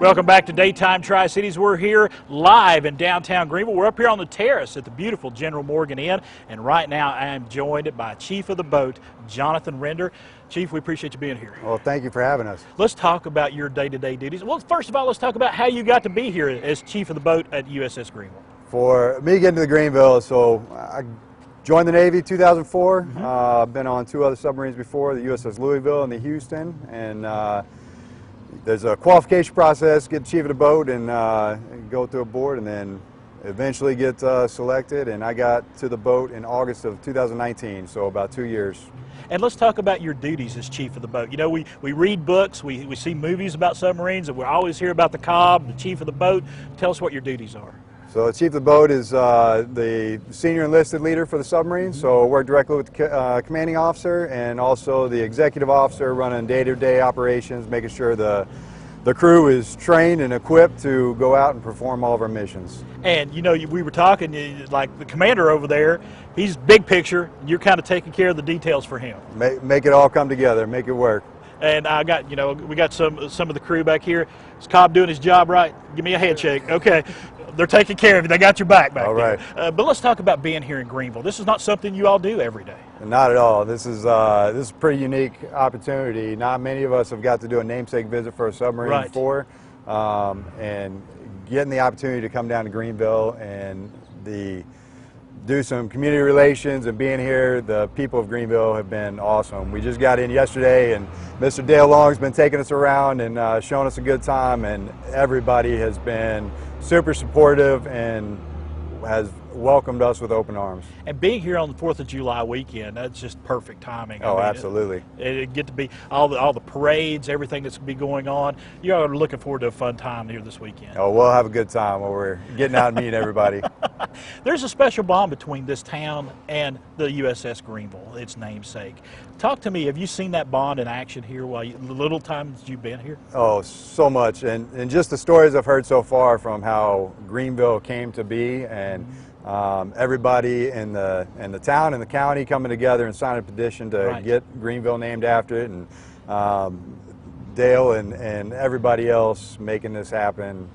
Welcome back to Daytime Tri-Cities. We're here live in downtown Greeneville. We're up here on the terrace at the beautiful General Morgan Inn, and right now I am joined by Chief of the Boat, Jonathan Render. Chief, we appreciate you being here. Well, thank you for having us. Let's talk about your day-to-day duties. Well, first of all, let's talk about how you got to be here as Chief of the Boat at USS Greeneville. For me getting to the Greeneville, so I joined the Navy 2004. I've been on two other submarines before, the USS Louisville and the Houston, and there's a qualification process, get Chief of the Boat and go through a board, and then eventually get selected, and I got to the boat in August of 2019, so about 2 years. And let's talk about your duties as Chief of the Boat. You know, we read books, we see movies about submarines, and we always hear about the Cobb, the Chief of the Boat. Tell us what your duties are. So the Chief of the Boat is the senior enlisted leader for the submarine, so I work directly with the commanding officer and also the executive officer running day-to-day operations, making sure the crew is trained and equipped to go out and perform all of our missions. And you know, we were talking, like the commander over there, he's big picture, you're kind of taking care of the details for him. Make it all come together, make it work. And I got, you know, we got some of the crew back here. Is Cobb doing his job right? Give me a handshake. Okay. They're taking care of you. They got your back all right. there. But let's talk about being here in Greeneville. This is not something you all do every day. Not at all. This is a pretty unique opportunity. Not many of us have got to do a namesake visit for a submarine before, and getting the opportunity to come down to Greeneville and do some community relations and being here. The people of Greeneville have been awesome. We just got in yesterday, and Mr. Dale Long's been taking us around and showing us a good time, and everybody has been super supportive and has welcomed us with open arms. And being here on the 4th of July weekend, that's just perfect timing. Oh, I mean, absolutely. It get to be all the parades, everything that's going to be going on. You are looking forward to a fun time here this weekend. Oh, we'll have a good time while we're getting out and meeting everybody. There's a special bond between this town and the USS Greeneville, its namesake. Talk to me, have you seen that bond in action here the little time that you've been here? Oh, so much. And just the stories I've heard so far from how Greeneville came to be, and everybody in the town and the county coming together and signing a petition to get Greeneville named after it, and Dale and everybody else making this happen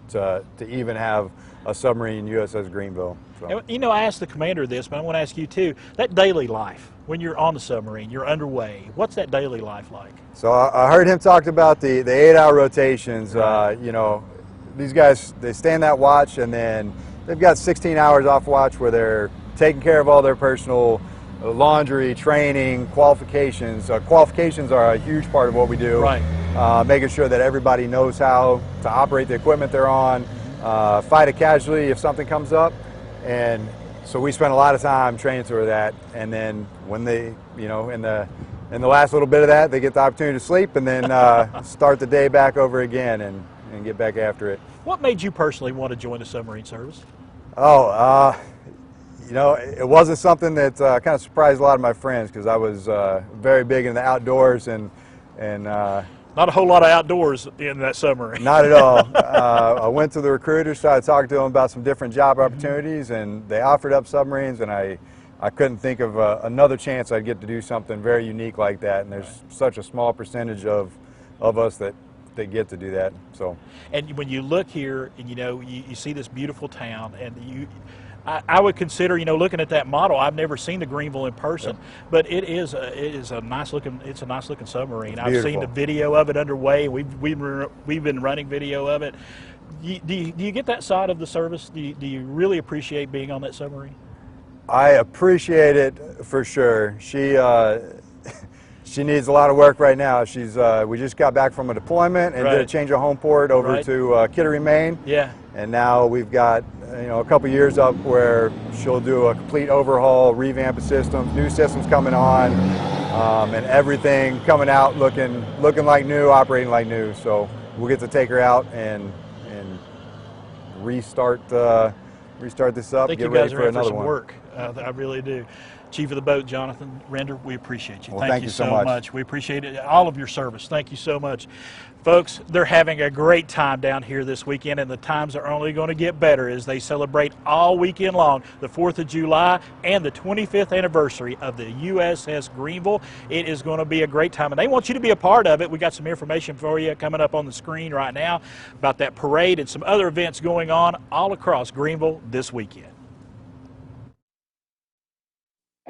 to even have a submarine USS Greeneville. So. You know, I asked the commander this, but I want to ask you too, that daily life, when you're on the submarine, you're underway, what's that daily life like? So I heard him talk about the 8-hour rotations. You know, these guys, they stand that watch, and then they've got 16 hours off watch where they're taking care of all their personal laundry, training, qualifications. Qualifications are a huge part of what we do. Making sure that everybody knows how to operate the equipment they're on, fight a casualty if something comes up. And so we spend a lot of time training through that. And then when they, you know, in the last little bit of that, they get the opportunity to sleep and then start the day back over again and get back after it. What made you personally want to join the submarine service? Oh, you know, it wasn't something that kind of surprised a lot of my friends, because I was very big in the outdoors and not a whole lot of outdoors in that submarine. Not at all. I went to the recruiter, started talking to them about some different job opportunities, and they offered up submarines, and I couldn't think of another chance I'd get to do something very unique like that, and there's such a small percentage of us that they get to do that. So, and when you look here, and you know, you see this beautiful town, and I would consider, you know, looking at that model, I've never seen the Greeneville in person, but it is a nice looking submarine. I've seen the video of it underway. We've been running video of it. Do you get that side of the service? Do you really appreciate being on that submarine? I appreciate it for sure. She needs a lot of work right now. We just got back from a deployment and did a change of home port over to Kittery, Maine. Yeah. And now we've got, you know, a couple years up where she'll do a complete overhaul, revamp of systems, new systems coming on, and everything coming out looking like new, operating like new. So we'll get to take her out and restart this up. I think get you guys ready are for in for another some one. work. I really do. Chief of the boat, Jonathan Render, we appreciate you. Well, thank you so much. We appreciate it, all of your service. Thank you so much. Folks, they're having a great time down here this weekend, and the times are only going to get better as they celebrate all weekend long the 4th of July and the 25th anniversary of the USS Greeneville. It is going to be a great time, and they want you to be a part of it. We got some information for you coming up on the screen right now about that parade and some other events going on all across Greeneville this weekend.